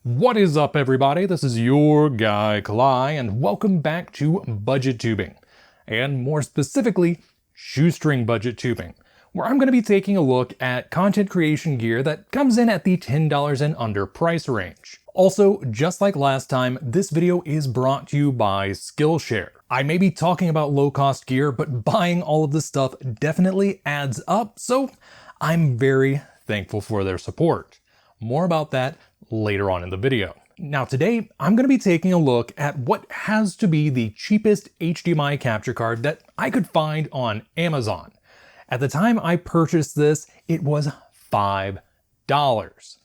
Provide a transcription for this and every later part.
What is up, everybody? This is your guy Kalai, and welcome back to budget tubing, and more specifically, shoestring budget tubing, where I'm going to be taking a look at content creation gear that comes in at the $10 and under price range. Also, just like last time, this video is brought to you by Skillshare. I may be talking about low-cost gear, but buying all of this stuff definitely adds up, so I'm very thankful for their support. More about that later on in the video. Now today, I'm going to be taking a look at what has to be the cheapest HDMI capture card that I could find on Amazon. At the time I purchased this, it was $5.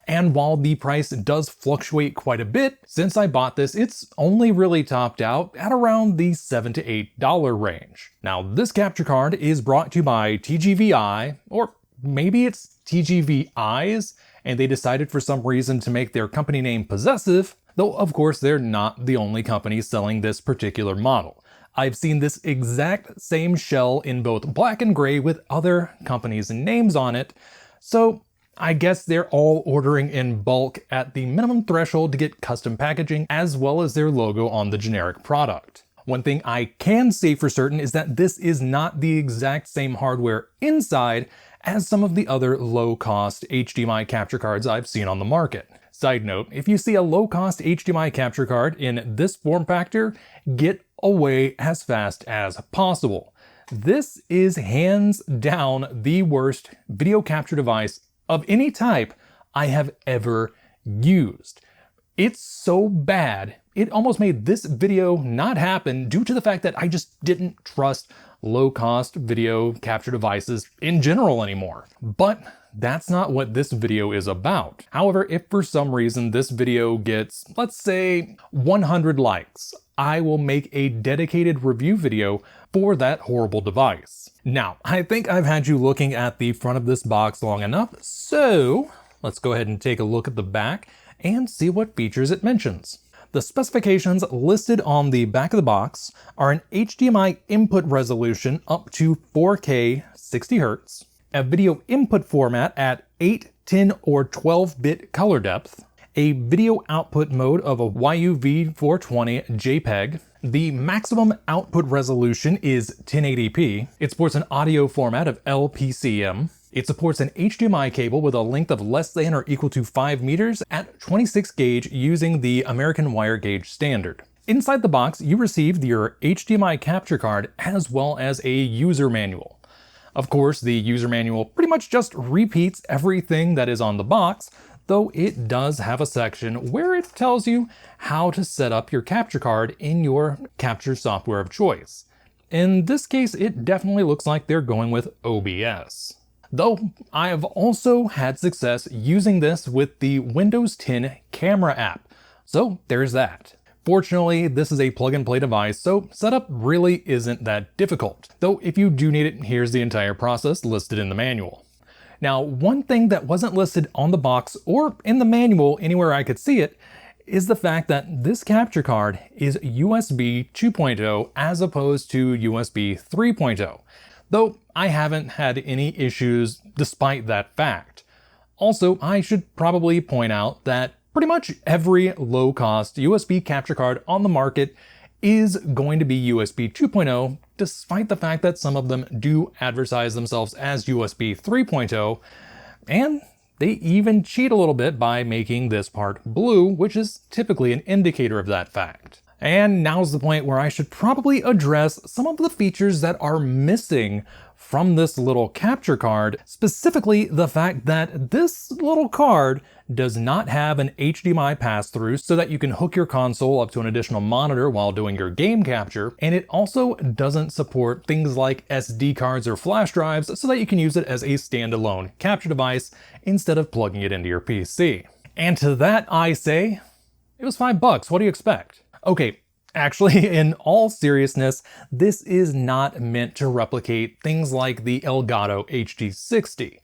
And while the price does fluctuate quite a bit, since I bought this, it's only really topped out at around the $7 to $8 range. Now this capture card is brought to you by TGVI, or maybe it's TGVIs, and they decided for some reason to make their company name possessive, though of course they're not the only company selling this particular model. I've seen this exact same shell in both black and gray with other companies and names on it, so I guess they're all ordering in bulk at the minimum threshold to get custom packaging as well as their logo on the generic product. One thing I can say for certain is that this is not the exact same hardware inside as some of the other low-cost HDMI capture cards I've seen on the market. Side note, if you see a low-cost HDMI capture card in this form factor, get away as fast as possible. This is hands down the worst video capture device of any type I have ever used. It's so bad, it almost made this video not happen due to the fact that I just didn't trust low-cost video capture devices in general anymore. But that's not what this video is about. However, if for some reason this video gets, let's say, 100 likes, I will make a dedicated review video for that horrible device. Now, I think I've had you looking at the front of this box long enough, so let's go ahead and take a look at the back and see what features it mentions. The specifications listed on the back of the box are an HDMI input resolution up to 4K 60Hz, a video input format at 8, 10, or 12-bit color depth, a video output mode of a YUV420 JPEG, the maximum output resolution is 1080p, it supports an audio format of LPCM, it supports an HDMI cable with a length of less than or equal to 5 meters at 26 gauge using the American wire gauge standard. Inside the box, you received your HDMI capture card as well as a user manual. Of course, the user manual pretty much just repeats everything that is on the box, though it does have a section where it tells you how to set up your capture card in your capture software of choice. In this case, it definitely looks like they're going with OBS. Though I have also had success using this with the Windows 10 camera app, so there's that. Fortunately, this is a plug-and-play device, so setup really isn't that difficult. Though if you do need it, here's the entire process listed in the manual. Now, one thing that wasn't listed on the box or in the manual anywhere I could see it is the fact that this capture card is USB 2.0 as opposed to USB 3.0. Though I haven't had any issues despite that fact. Also, I should probably point out that pretty much every low-cost USB capture card on the market is going to be USB 2.0, despite the fact that some of them do advertise themselves as USB 3.0, and they even cheat a little bit by making this part blue, which is typically an indicator of that fact. And now's the point where I should probably address some of the features that are missing from this little capture card, specifically the fact that this little card does not have an HDMI pass-through so that you can hook your console up to an additional monitor while doing your game capture, and it also doesn't support things like SD cards or flash drives so that you can use it as a standalone capture device instead of plugging it into your PC. And to that I say, it was $5, what do you expect? Okay, actually, in all seriousness, this is not meant to replicate things like the Elgato HD60.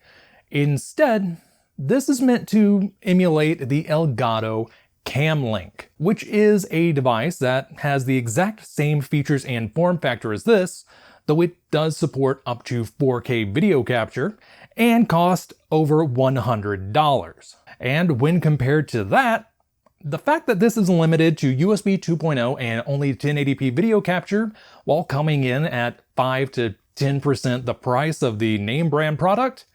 Instead, this is meant to emulate the Elgato Camlink, which is a device that has the exact same features and form factor as this, though it does support up to 4K video capture and cost over $100. And when compared to that, The fact that this is limited to USB 2.0 and only 1080p video capture, while coming in at 5 to 10% the price of the name brand product,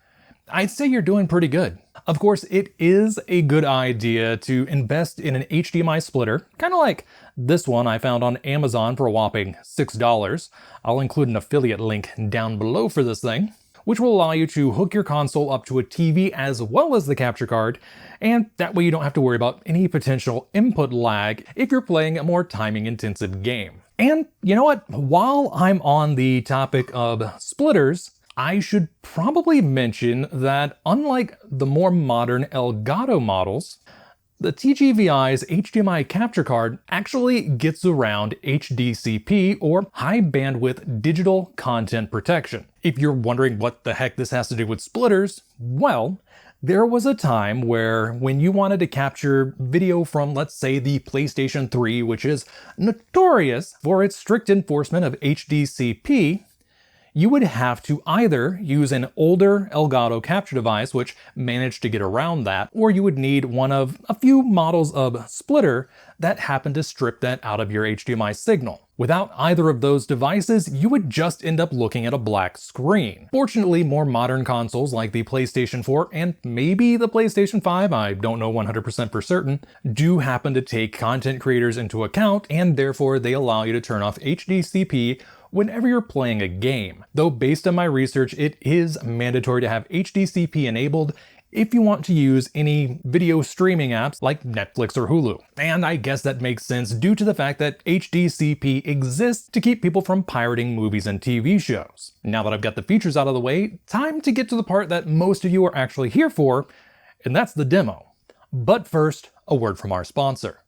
I'd say you're doing pretty good. Of course, it is a good idea to invest in an HDMI splitter, kind of like this one I found on Amazon for a whopping $6. I'll include an affiliate link down below for this thing, which will allow you to hook your console up to a TV as well as the capture card, and that way you don't have to worry about any potential input lag if you're playing a more timing-intensive game. And you know what? While I'm on the topic of splitters, I should probably mention that unlike the more modern Elgato models, the TGVI's HDMI capture card actually gets around HDCP, or high bandwidth digital content protection. If you're wondering what the heck this has to do with splitters, well, there was a time where when you wanted to capture video from, let's say, the PlayStation 3, which is notorious for its strict enforcement of HDCP, you would have to either use an older Elgato capture device, which managed to get around that, or you would need one of a few models of splitter that happened to strip that out of your HDMI signal. Without either of those devices, you would just end up looking at a black screen. Fortunately, more modern consoles like the PlayStation 4 and maybe the PlayStation 5, I don't know 100% for certain, do happen to take content creators into account, and therefore they allow you to turn off HDCP whenever you're playing a game. Though based on my research, it is mandatory to have HDCP enabled if you want to use any video streaming apps like Netflix or Hulu. And I guess that makes sense due to the fact that HDCP exists to keep people from pirating movies and TV shows. Now that I've got the features out of the way, time to get to the part that most of you are actually here for, and that's the demo. But first, a word from our sponsor.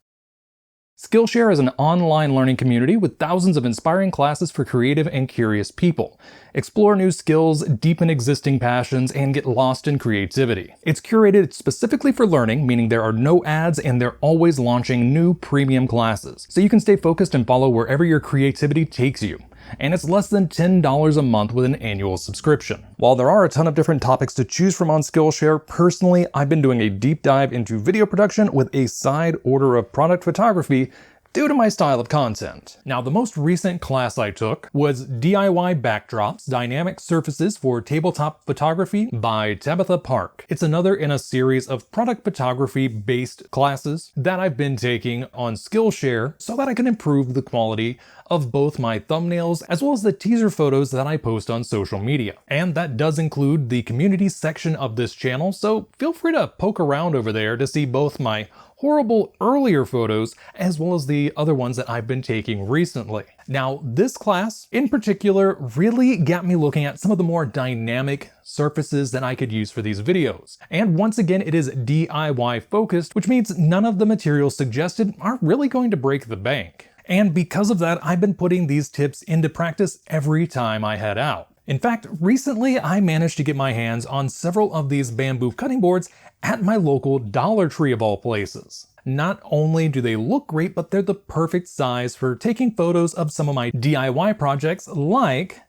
Skillshare is an online learning community with thousands of inspiring classes for creative and curious people. Explore new skills, deepen existing passions, and get lost in creativity. It's curated specifically for learning, meaning there are no ads and they're always launching new premium classes, so you can stay focused and follow wherever your creativity takes you. And it's less than $10 a month with an annual subscription. While there are a ton of different topics to choose from on Skillshare, personally, I've been doing a deep dive into video production with a side order of product photography due to my style of content. Now, the most recent class I took was DIY Backdrops, Dynamic Surfaces for Tabletop Photography by Tabitha Park. It's another in a series of product photography based classes that I've been taking on Skillshare so that I can improve the quality of both my thumbnails as well as the teaser photos that I post on social media. And that does include the community section of this channel, so feel free to poke around over there to see both my horrible earlier photos as well as the other ones that I've been taking recently. Now, this class in particular really got me looking at some of the more dynamic surfaces that I could use for these videos. And once again, it is DIY focused, which means none of the materials suggested are really going to break the bank. And because of that, I've been putting these tips into practice every time I head out. In fact, recently I managed to get my hands on several of these bamboo cutting boards at my local Dollar Tree of all places. Not only do they look great, but they're the perfect size for taking photos of some of my DIY projects, like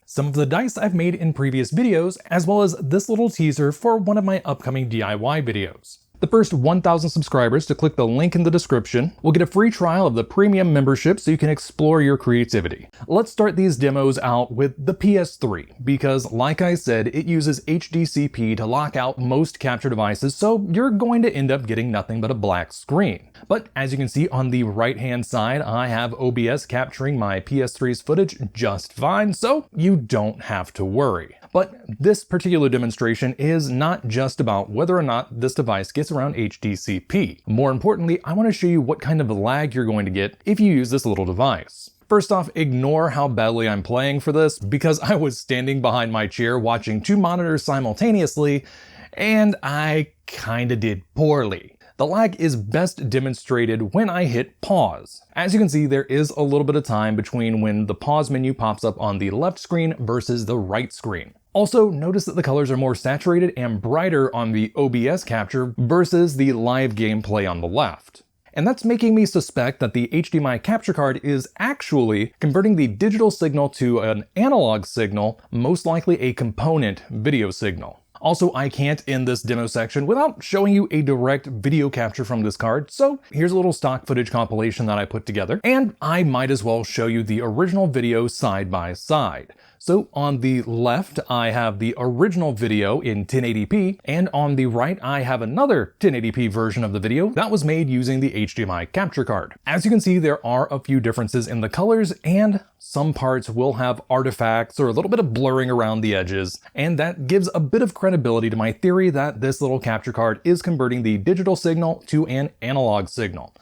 some of the dice I've made in previous videos, as well as this little teaser for one of my upcoming DIY videos. The first 1,000 subscribers to click the link in the description will get a free trial of the premium membership so you can explore your creativity. Let's start these demos out with the PS3, because like I said, it uses HDCP to lock out most capture devices, so you're going to end up getting nothing but a black screen. But as you can see on the right hand side, I have OBS capturing my PS3's footage just fine, so you don't have to worry. But this particular demonstration is not just about whether or not this device gets around HDCP. More importantly, I want to show you what kind of lag you're going to get if you use this little device. First off, ignore how badly I'm playing for this, because I was standing behind my chair watching two monitors simultaneously, and I kinda did poorly. The lag is best demonstrated when I hit pause. As you can see, there is a little bit of time between when the pause menu pops up on the left screen versus the right screen. Also, notice that the colors are more saturated and brighter on the OBS capture versus the live gameplay on the left. And that's making me suspect that the HDMI capture card is actually converting the digital signal to an analog signal, most likely a component video signal. Also, I can't end this demo section without showing you a direct video capture from this card, so here's a little stock footage compilation that I put together, and I might as well show you the original video side by side. So on the left, I have the original video in 1080p, and on the right, I have another 1080p version of the video that was made using the HDMI capture card. As you can see, there are a few differences in the colors, and some parts will have artifacts or a little bit of blurring around the edges, and that gives a bit of credibility to my theory that this little capture card is converting the digital signal to an analog signal.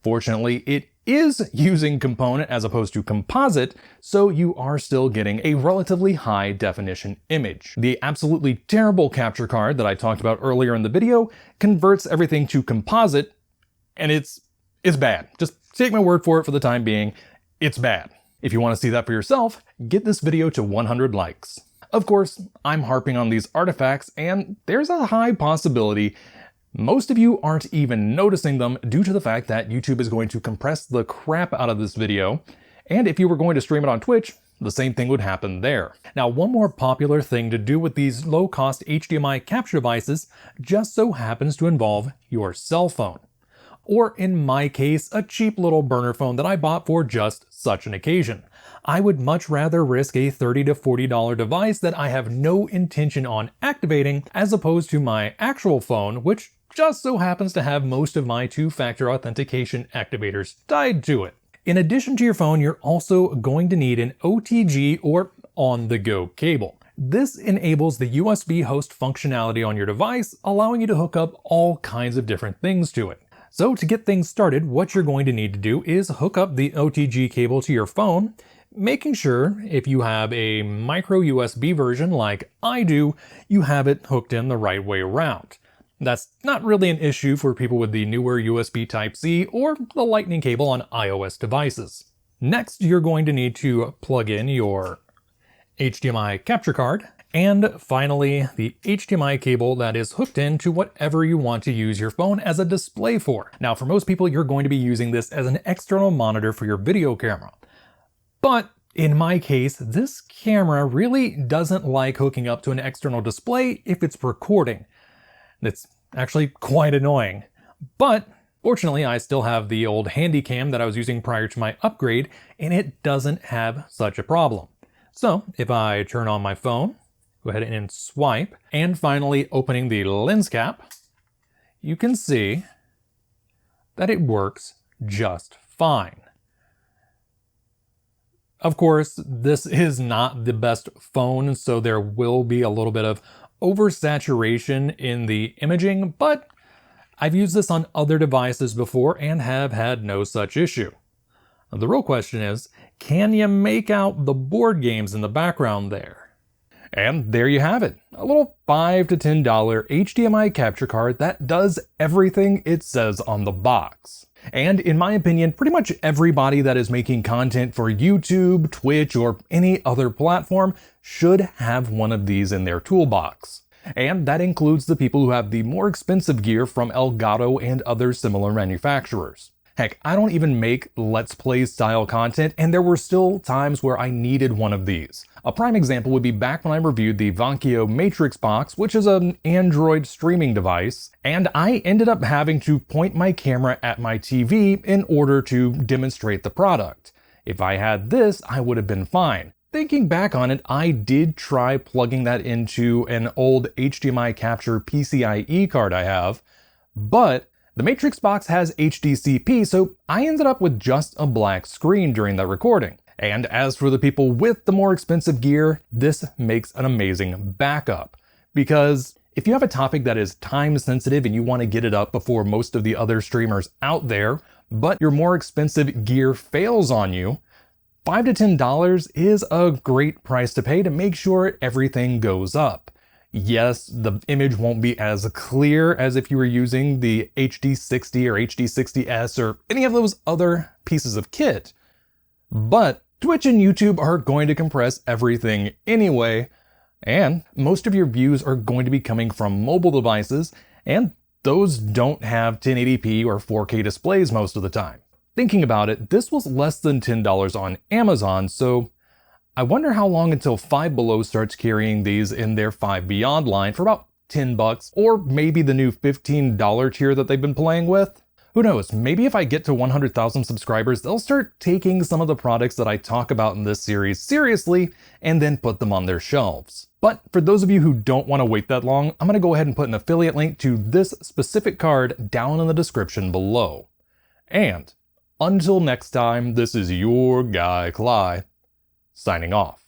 Fortunately, it is using component as opposed to composite, so you are still getting a relatively high definition image. The absolutely terrible capture card that I talked about earlier in the video converts everything to composite, and it's bad. Just take my word for it for the time being, it's bad. If you want to see that for yourself, get this video to 100 likes. Of course, I'm harping on these artifacts, and there's a high possibility most of you aren't even noticing them due to the fact that YouTube is going to compress the crap out of this video, and if you were going to stream it on Twitch, the same thing would happen there. Now, one more popular thing to do with these low-cost HDMI capture devices just so happens to involve your cell phone. Or in my case, a cheap little burner phone that I bought for just such an occasion. I would much rather risk a $30 to $40 device that I have no intention on activating as opposed to my actual phone, which just so happens to have most of my two-factor authentication activators tied to it. In addition to your phone, you're also going to need an OTG or on-the-go cable. This enables the USB host functionality on your device, allowing you to hook up all kinds of different things to it. So to get things started, what you're going to need to do is hook up the OTG cable to your phone, making sure if you have a micro USB version like I do, you have it hooked in the right way around. That's not really an issue for people with the newer USB Type-C or the Lightning cable on iOS devices. Next, you're going to need to plug in your HDMI capture card, and finally, the HDMI cable that is hooked into whatever you want to use your phone as a display for. Now, for most people, you're going to be using this as an external monitor for your video camera. But in my case, this camera really doesn't like hooking up to an external display if it's recording. It's actually quite annoying. But fortunately, I still have the old Handycam that I was using prior to my upgrade, and it doesn't have such a problem. So if I turn on my phone, go ahead and swipe, and finally opening the lens cap, you can see that it works just fine. Of course, this is not the best phone, so there will be a little bit of oversaturation in the imaging, but I've used this on other devices before and have had no such issue. The real question is, can you make out the board games in the background there? And there you have it, a little $5 to $10 HDMI capture card that does everything it says on the box. And in my opinion, pretty much everybody that is making content for YouTube, Twitch, or any other platform should have one of these in their toolbox. And that includes the people who have the more expensive gear from Elgato and other similar manufacturers. Heck, I don't even make Let's Play style content, and there were still times where I needed one of these. A prime example would be back when I reviewed the Vonkyo Matrix box, which is an Android streaming device, and I ended up having to point my camera at my TV in order to demonstrate the product. If I had this, I would have been fine. Thinking back on it, I did try plugging that into an old HDMI capture PCIe card I have, but the Matrix box has HDCP, so I ended up with just a black screen during that recording. And as for the people with the more expensive gear, this makes an amazing backup. Because if you have a topic that is time sensitive and you want to get it up before most of the other streamers out there, but your more expensive gear fails on you, $5 to $10 is a great price to pay to make sure everything goes up. Yes, the image won't be as clear as if you were using the HD60 or HD60S or any of those other pieces of kit, but Twitch and YouTube are going to compress everything anyway, and most of your views are going to be coming from mobile devices, and those don't have 1080p or 4K displays most of the time. Thinking about it, this was less than $10 on Amazon, so I wonder how long until Five Below starts carrying these in their Five Beyond line for about $10, or maybe the new $15 tier that they've been playing with. Who knows, maybe if I get to 100,000 subscribers, they'll start taking some of the products that I talk about in this series seriously and then put them on their shelves. But for those of you who don't want to wait that long, I'm going to go ahead and put an affiliate link to this specific card down in the description below. And until next time, this is your guy, Cly, signing off.